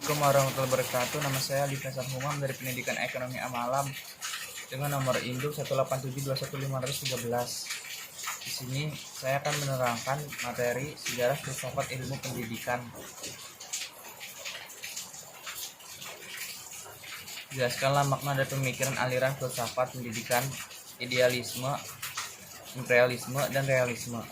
Assalamualaikum warahmatullahi wabarakatuh. Nama saya Ali Faisal Humam dari Pendidikan Ekonomi Amalam dengan nomor induk 187211513. Di sini saya akan menerangkan materi sejarah filsafat ilmu pendidikan. Jelaskanlah makna dan pemikiran aliran filsafat pendidikan, idealisme, imperialisme, dan realisme.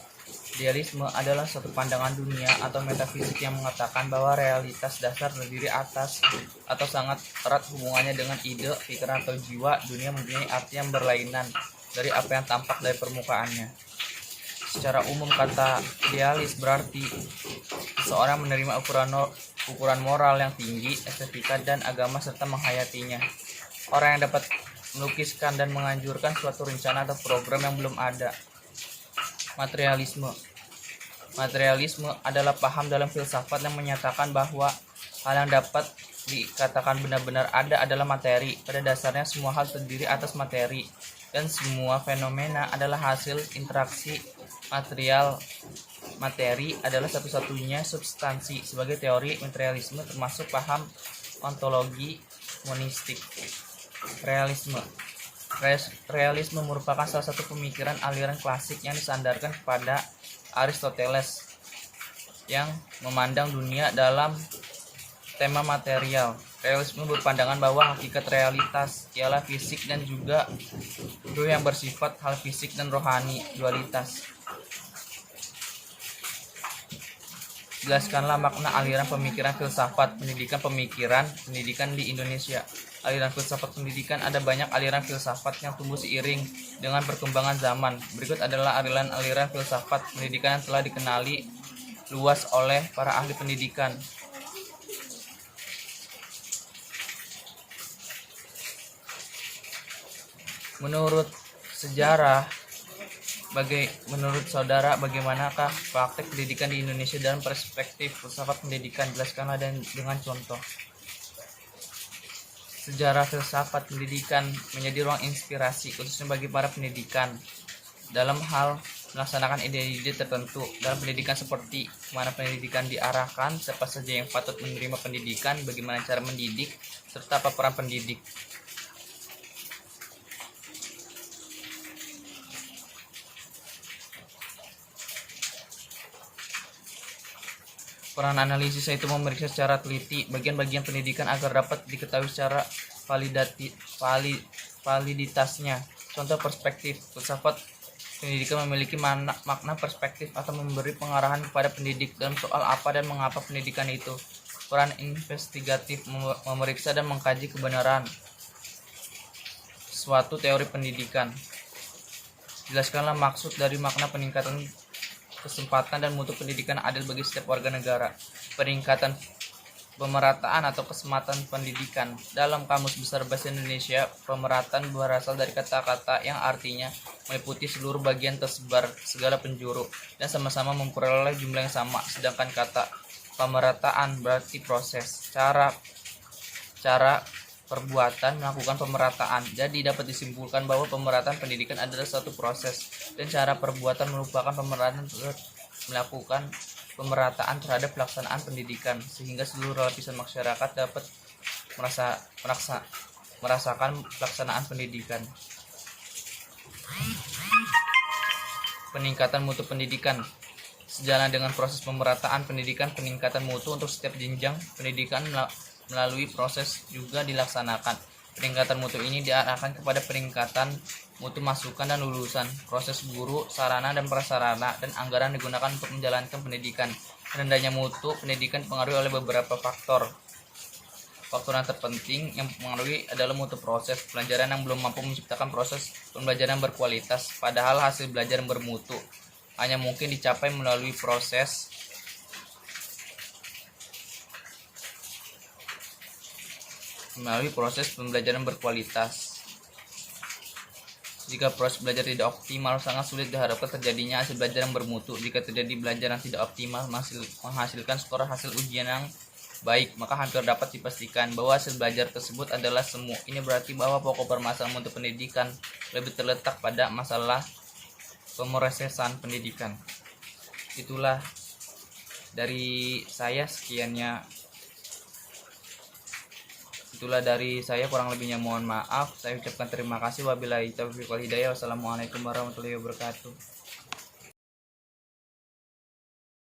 Idealisme adalah suatu pandangan dunia atau metafisik yang mengatakan bahwa realitas dasar terdiri atas atau sangat erat hubungannya dengan ide, pikiran, atau jiwa. Dunia mempunyai arti yang berlainan dari apa yang tampak dari permukaannya. Secara umum, kata idealis berarti seseorang menerima ukuran moral yang tinggi, estetika, dan agama serta menghayatinya. Orang yang dapat melukiskan dan menganjurkan suatu rencana atau program yang belum ada. Materialisme adalah paham dalam filsafat yang menyatakan bahwa hal yang dapat dikatakan benar-benar ada adalah materi. Pada dasarnya semua hal terdiri atas materi, dan semua fenomena adalah hasil interaksi material. Materi adalah satu-satunya substansi. Sebagai teori materialisme termasuk paham ontologi monistik. Realisme merupakan salah satu pemikiran aliran klasik yang disandarkan kepada Aristoteles yang memandang dunia dalam tema material. Realisme berpandangan bahwa hakikat realitas ialah fisik dan juga ruh yang bersifat hal fisik dan rohani, dualitas. Jelaskanlah makna aliran pemikiran filsafat pendidikan di Indonesia. Aliran filsafat pendidikan. Ada banyak aliran filsafat yang tumbuh seiring dengan perkembangan zaman. Berikut adalah aliran filsafat pendidikan yang telah dikenali luas oleh para ahli pendidikan. Menurut saudara, bagaimanakah praktek pendidikan di Indonesia dalam perspektif filsafat pendidikan? Jelaskanlah dengan contoh. Sejarah filsafat pendidikan menjadi ruang inspirasi khususnya bagi para pendidikan dalam hal melaksanakan ide-ide tertentu dalam pendidikan, seperti kemana pendidikan diarahkan, siapa saja yang patut menerima pendidikan, bagaimana cara mendidik, serta apa peran pendidik. Peran analisis yaitu memeriksa secara teliti bagian-bagian pendidikan agar dapat diketahui secara validitasnya. Contoh perspektif filsafat pendidikan memiliki makna perspektif atau memberi pengarahan kepada pendidik dalam soal apa dan mengapa pendidikan itu. Peran investigatif memeriksa dan mengkaji kebenaran suatu teori pendidikan. Jelaskanlah maksud dari makna peningkatan kesempatan dan mutu pendidikan adil bagi setiap warga negara. Peningkatan pemerataan atau kesematan pendidikan. Dalam Kamus Besar Bahasa Indonesia, pemerataan berasal dari kata-kata yang artinya meliputi seluruh bagian tersebar segala penjuru dan sama-sama memperoleh jumlah yang sama. Sedangkan kata pemerataan berarti proses, cara perbuatan melakukan pemerataan. Jadi dapat disimpulkan bahwa pemerataan pendidikan adalah suatu proses dan cara perbuatan merupakan melakukan pemerataan terhadap pelaksanaan pendidikan sehingga seluruh lapisan masyarakat dapat merasakan pelaksanaan pendidikan. Peningkatan mutu pendidikan. Sejalan dengan proses pemerataan pendidikan, peningkatan mutu untuk setiap jenjang pendidikan melalui proses juga dilaksanakan. Peningkatan mutu ini diarahkan kepada peningkatan mutu masukan dan lulusan, proses guru, sarana dan prasarana, dan anggaran digunakan untuk menjalankan pendidikan. Rendahnya mutu pendidikan dipengaruhi oleh beberapa faktor. Faktor yang terpenting yang mempengaruhi adalah mutu proses pelajaran yang belum mampu menciptakan proses pembelajaran berkualitas, padahal hasil belajar yang bermutu hanya mungkin dicapai melalui proses pembelajaran berkualitas. Jika proses belajar tidak optimal, sangat sulit diharapkan terjadinya hasil belajar yang bermutu. Jika terjadi belajar yang tidak optimal menghasilkan skor hasil ujian yang baik, maka hampir dapat dipastikan bahwa hasil belajar tersebut adalah semu. Ini berarti bahwa pokok permasalahan untuk pendidikan lebih terletak pada masalah pemrosesan pendidikan. Itulah dari saya, sekiannya. Itulah dari saya, kurang lebihnya mohon maaf. Saya ucapkan terima kasih. Wabillahi taufiq wal hidayah. Wassalamualaikum warahmatullahi wabarakatuh.